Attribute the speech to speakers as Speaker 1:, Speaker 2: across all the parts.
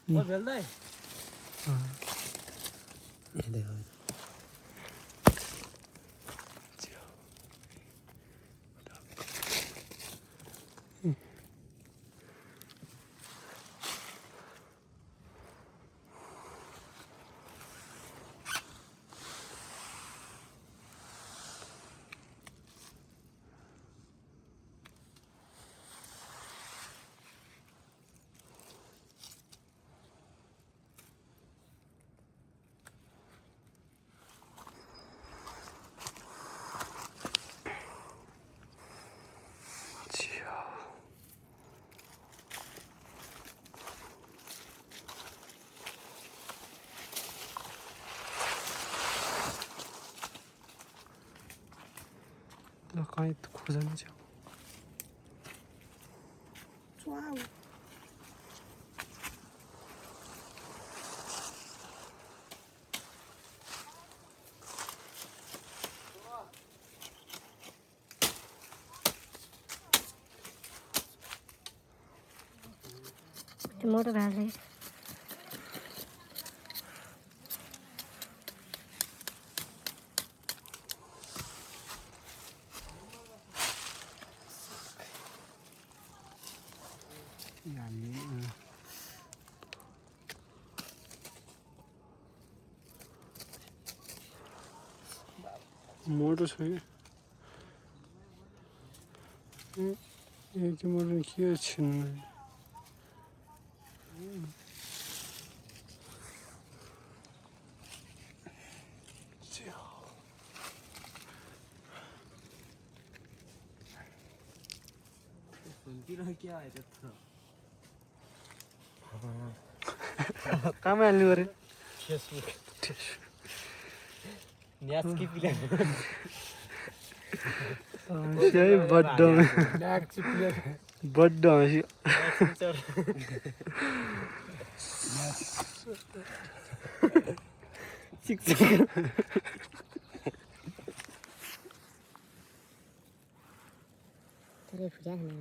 Speaker 1: और बेलदा है
Speaker 2: ये देखो कहीं तो खोजना चाहिए
Speaker 3: मोटो घाल रहे
Speaker 2: मोटर चाहिए ये कि मोटर किया छिन्न
Speaker 1: क्या है
Speaker 2: कहाँ में आलू रे
Speaker 1: फेसबुक न्यास की पिले
Speaker 2: सही बड्डो में बड्डो में
Speaker 3: तेरे पूजा है ना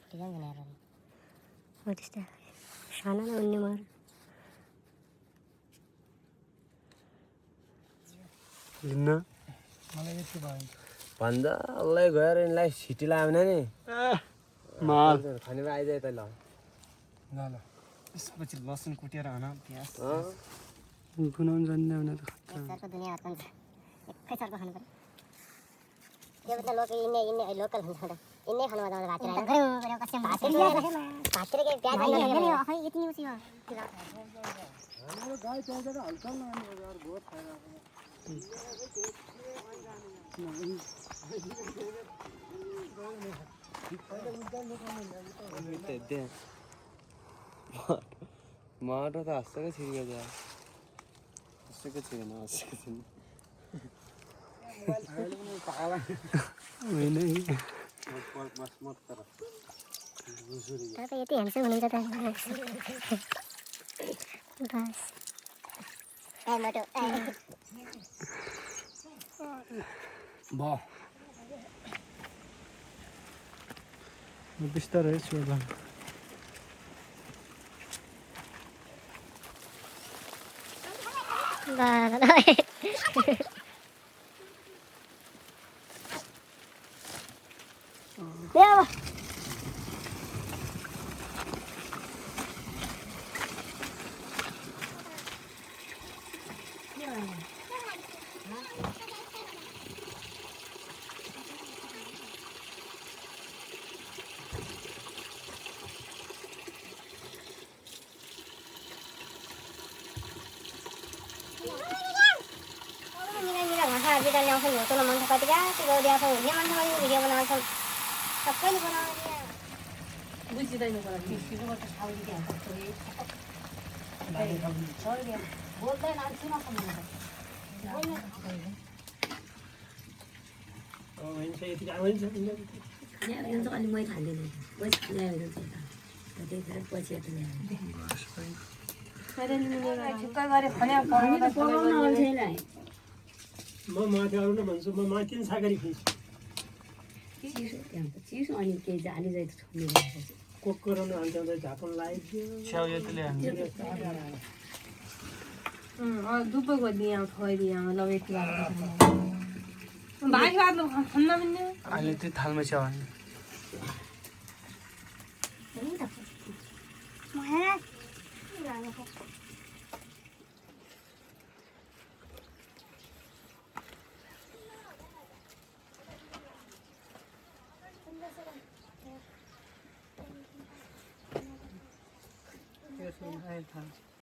Speaker 3: पूजा करने आ रहा है वो तो शाना ना उन्हें मार
Speaker 2: लिन्ना
Speaker 1: भन्दा अल्लाह गएर इनलाई सिटी लाएन नि
Speaker 2: माल
Speaker 1: खानेमा आइजाए त ल
Speaker 2: ल ल
Speaker 1: त्यसपछि लसुन कुटेर हान प्याज
Speaker 2: गुनाउन जान्ने भने त
Speaker 3: सरको दुनिया हातमा छ एकै सरको खानु पर्यो त्यो मतलब लोक इन्ने लोकल हुन्छ त इन्ने खानु मजा आउँछ भात खाएर गयो गयो कसम भात खाएर के प्याज हाल्नु नि खै यति नि उसी हो
Speaker 2: हाम्रो गाई त्यहाँबाट हल्का नआउने यार बहुत खाएर
Speaker 1: माटो त हाँसेको छिर्यो त हाँसेको छिरेन हाँसेको छैन
Speaker 2: होइन
Speaker 3: तर यति ह्यान्डसम हुनुहुन्छ त बस ए मोटो
Speaker 2: बा बिस्तारै छु होला
Speaker 3: भिडियो ल्याउँछ नि होटलमा मान्छे कति कति गइदिएको छ हुने मान्छे भिडियो बनाउँछ सबैले बनाउँछ बुझिँदैन बोल्दैन
Speaker 4: अलि मै खाँदैन पछि ल्याएर पछि
Speaker 5: ठिक्कै गरे भने पकाउँदा
Speaker 4: पकाउन अल्छीलाई
Speaker 2: म माथि अरू न भन्छु म माथि पनि सागरी खान्छु
Speaker 4: चिसो त्यहाँ त चिसो अनि केही जाली जाइ छोड्ने भएपछि
Speaker 2: कोक गराउनु हाल्छ अन्त झापन लगाइदियो
Speaker 5: दुब्बो खोदिया खोइदिया लगे कि भाइ बात खन्न मिल्ने
Speaker 1: अहिले त्यो थालमा च्याउ
Speaker 3: Mahal.